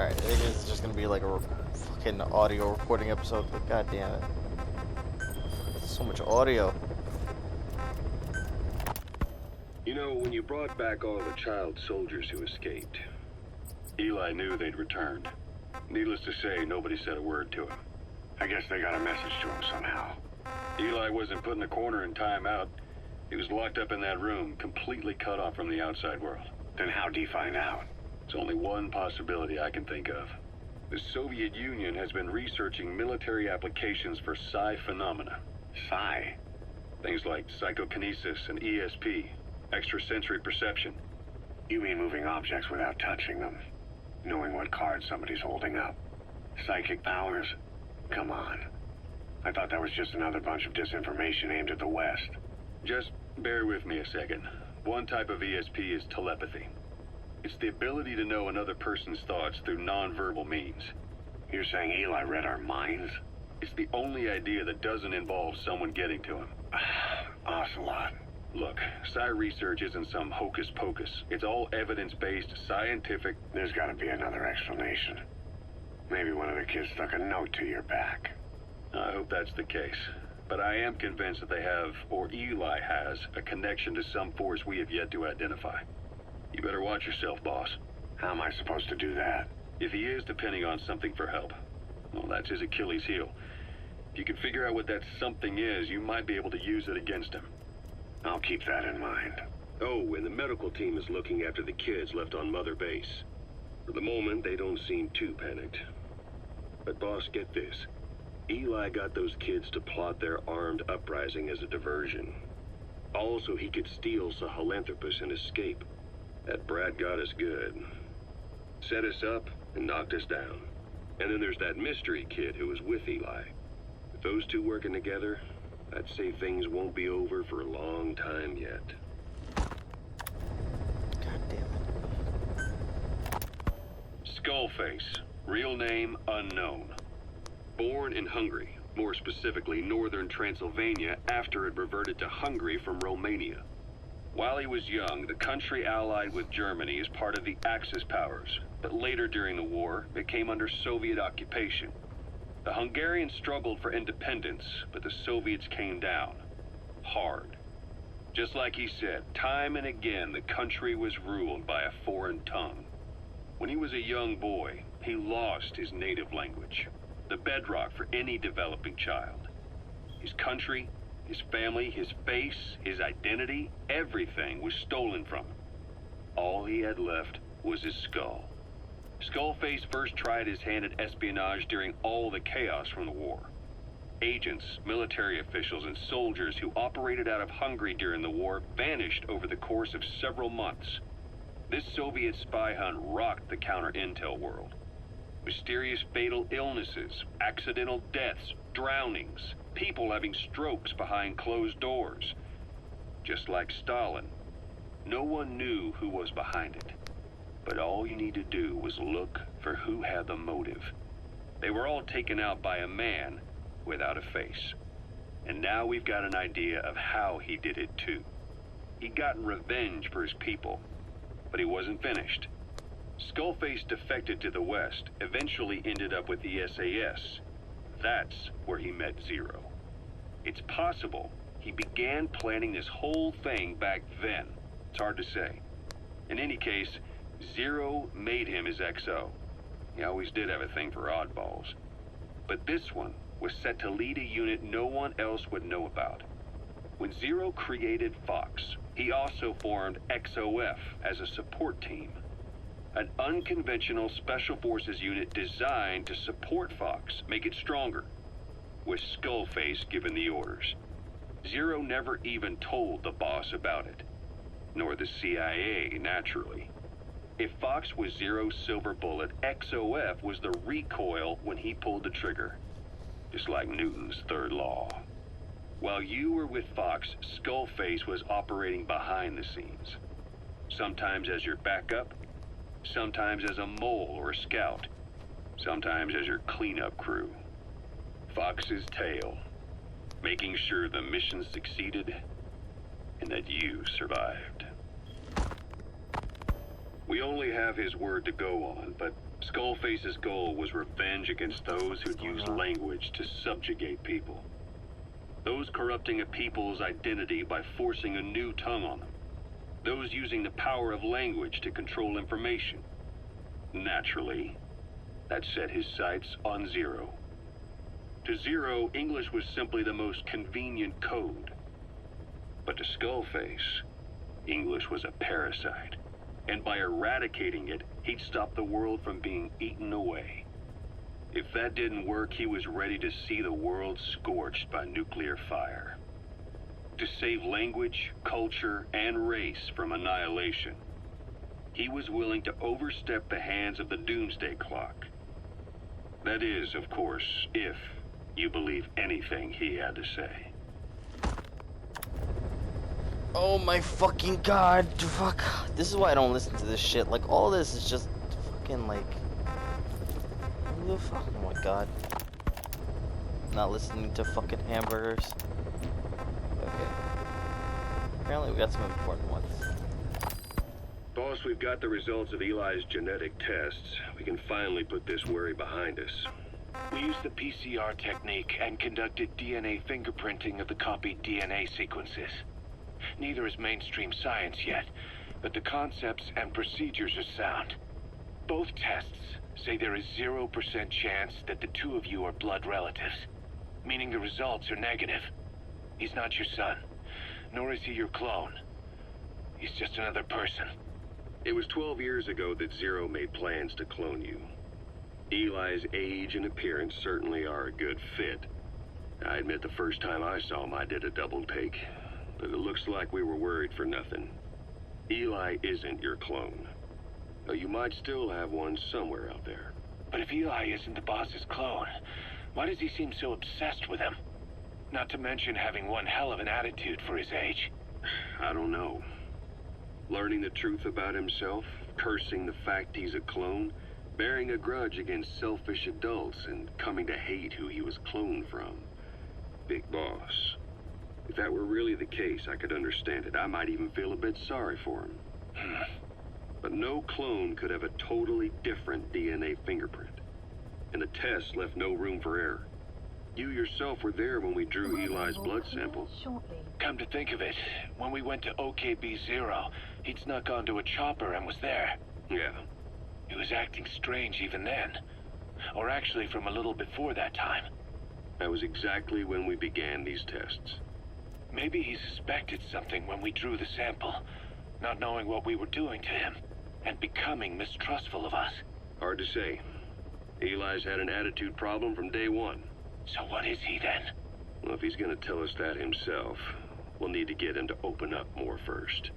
Alright, I guess it's just gonna be like a fucking audio recording episode, but god damn it. So much audio. You know, when you brought back all the child soldiers who escaped, Eli knew they'd returned. Needless to say, nobody said a word to him. I guess they got a message to him somehow. Eli wasn't put in a corner in timeout. He was locked up in that room, completely cut off from the outside world. Then how'd he find out? There's only one possibility I can think of. The Soviet Union has been researching military applications for psi phenomena. Psi? Things like psychokinesis and ESP, extrasensory perception. You mean moving objects without touching them? Knowing what card somebody's holding up? Psychic powers? Come on. I thought that was just another bunch of disinformation aimed at the West. Just bear with me a second. One type of ESP is telepathy. It's the ability to know another person's thoughts through non-verbal means. You're saying Eli read our minds? It's the only idea that doesn't involve someone getting to him. Ocelot. Look, psi research isn't some hocus pocus. It's all evidence-based, scientific. There's gotta be another explanation. Maybe one of the kids stuck a note to your back. I hope that's the case. But I am convinced that they have, or Eli has, a connection to some force we have yet to identify. You better watch yourself, boss. How am I supposed to do that? If he is depending on something for help, well, that's his Achilles heel. If you can figure out what that something is, you might be able to use it against him. I'll keep that in mind. Oh, and the medical team is looking after the kids left on Mother Base. For the moment, they don't seem too panicked. But boss, get this. Eli got those kids to plot their armed uprising as a diversion. Also, he could steal Sahelanthropus and escape. That brat got us good. Set us up and knocked us down. And then there's that mystery kid who was with Eli. With those two working together, I'd say things won't be over for a long time yet. God damn it. Skullface, real name unknown. Born in Hungary, more specifically northern Transylvania, after it reverted to Hungary from Romania. While he was young, the country allied with Germany as part of the Axis powers, but later during the war, it came under Soviet occupation. The Hungarians struggled for independence, but the Soviets came down. Hard. Just like he said, time and again the country was ruled by a foreign tongue. When he was a young boy, he lost his native language, the bedrock for any developing child. His country, his family, his face, his identity, everything was stolen from him. All he had left was his skull. Skullface first tried his hand at espionage during all the chaos from the war. Agents, military officials, and soldiers who operated out of Hungary during the war vanished over the course of several months. This Soviet spy hunt rocked the counter-intel world. Mysterious fatal illnesses, accidental deaths, drownings, people having strokes behind closed doors. Just like Stalin, no one knew who was behind it. But all you need to do was look for who had the motive. They were all taken out by a man without a face. And now we've got an idea of how he did it too. He'd gotten revenge for his people, but he wasn't finished. Skullface defected to the West, eventually ended up with the SAS. That's where he met Zero. It's possible he began planning this whole thing back then. It's hard to say. In any case, Zero made him his XO. He always did have a thing for oddballs. But this one was set to lead a unit no one else would know about. When Zero created Fox, he also formed XOF as a support team. An unconventional special forces unit designed to support Fox, make it stronger, with Skullface given the orders. Zero never even told the boss about it, nor the CIA, naturally. If Fox was Zero's silver bullet, XOF was the recoil when he pulled the trigger, just like Newton's third law. While you were with Fox, Skullface was operating behind the scenes, sometimes as your backup, sometimes as a mole or a scout, sometimes as your cleanup crew. Fox's tail, making sure the mission succeeded and that you survived. We only have his word to go on, but Skullface's goal was revenge against those who'd used language to subjugate people. Those corrupting a people's identity by forcing a new tongue on them. Those using the power of language to control information. Naturally, that set his sights on Zero. To Zero, English was simply the most convenient code. But to Skullface, English was a parasite. And by eradicating it, he'd stop the world from being eaten away. If that didn't work, he was ready to see the world scorched by nuclear fire. To save language, culture, and race from annihilation, he was willing to overstep the hands of the doomsday clock. That is, of course, if you believe anything he had to say. Oh my fucking god, fuck. This is why I don't listen to this shit. Like, all this is just fucking like... Who the fuck? Oh my god. Not listening to fucking hamburgers. Okay. Apparently we got some important ones. Boss, we've got the results of Eli's genetic tests. We can finally put this worry behind us. We used the PCR technique and conducted DNA fingerprinting of the copied DNA sequences. Neither is mainstream science yet, but the concepts and procedures are sound. Both tests say there is 0% chance that the two of you are blood relatives, meaning the results are negative. He's not your son, nor is he your clone. He's just another person. It was 12 years ago that Zero made plans to clone you. Eli's age and appearance certainly are a good fit. I admit the first time I saw him I did a double take, but it looks like we were worried for nothing. Eli isn't your clone, though you might still have one somewhere out there. But if Eli isn't the boss's clone, why does he seem so obsessed with him? Not to mention having one hell of an attitude for his age. I don't know. Learning the truth about himself, cursing the fact he's a clone, bearing a grudge against selfish adults, and coming to hate who he was cloned from. Big boss. If that were really the case, I could understand it. I might even feel a bit sorry for him. But no clone could have a totally different DNA fingerprint. And the test left no room for error. You yourself were there when we drew Eli's blood sample. Come to think of it, when we went to OKB-0, he'd snuck onto a chopper and was there. Yeah. He was acting strange even then. Or actually from a little before that time. That was exactly when we began these tests. Maybe he suspected something when we drew the sample, not knowing what we were doing to him, and becoming mistrustful of us. Hard to say. Eli's had an attitude problem from day one. So what is he then? Well, if he's gonna tell us that himself, we'll need to get him to open up more first.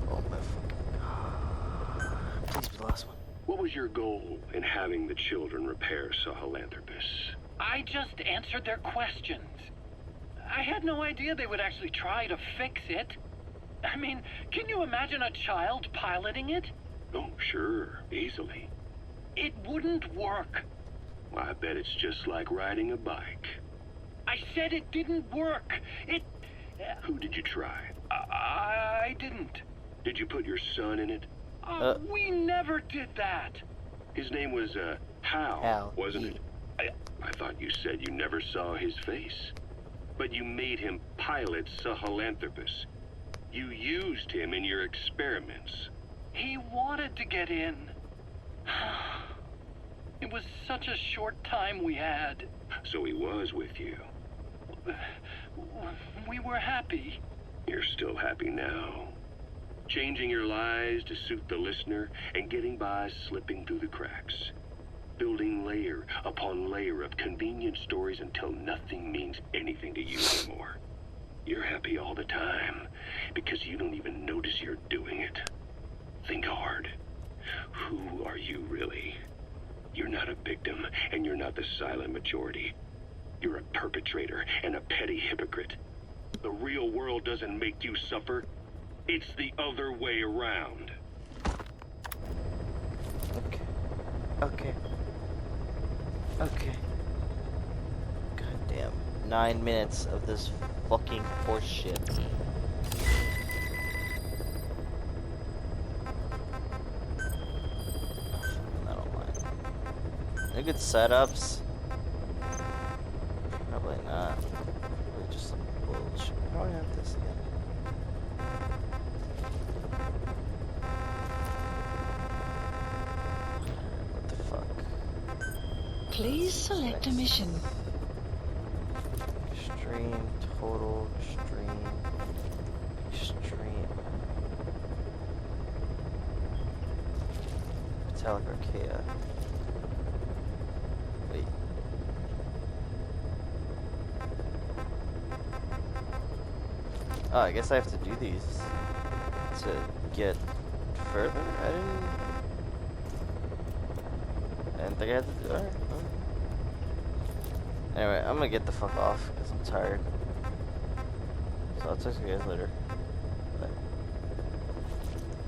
Oh my fucking... Please be the last one. What was your goal in having the children repair Sahelanthropus? I just answered their questions. I had no idea they would actually try to fix it. I mean, can you imagine a child piloting it? Oh, sure, easily. It wouldn't work. Well, I bet it's just like riding a bike. I said it didn't work. Who did you try? I didn't. Did you put your son in it? We never did that. His name was, Hal, wasn't it? I thought you said you never saw his face. But you made him pilot Sahelanthropus. You used him in your experiments. He wanted to get in. It was such a short time we had. So he was with you. We were happy. You're still happy now. Changing your lies to suit the listener and getting by slipping through the cracks. Building layer upon layer of convenient stories until nothing means anything to you anymore. You're happy all the time because you don't even notice you're doing it. Think hard. Who are you really? You're not a victim, and you're not the silent majority. You're a perpetrator and a petty hypocrite. The real world doesn't make you suffer. It's the other way around. Okay. God damn. 9 minutes of this fucking horse shit. they good setups? Probably not. Probably just some bullshit. How do I have this again? What the fuck? Please select a mission. Extreme, total, extreme, extreme. Metallic Archaea. Wait. Oh, I guess I have to do these to get further? I didn't think I had to do it. Alright. Anyway, I'm gonna get the fuck off because I'm tired. So I'll talk to you guys later.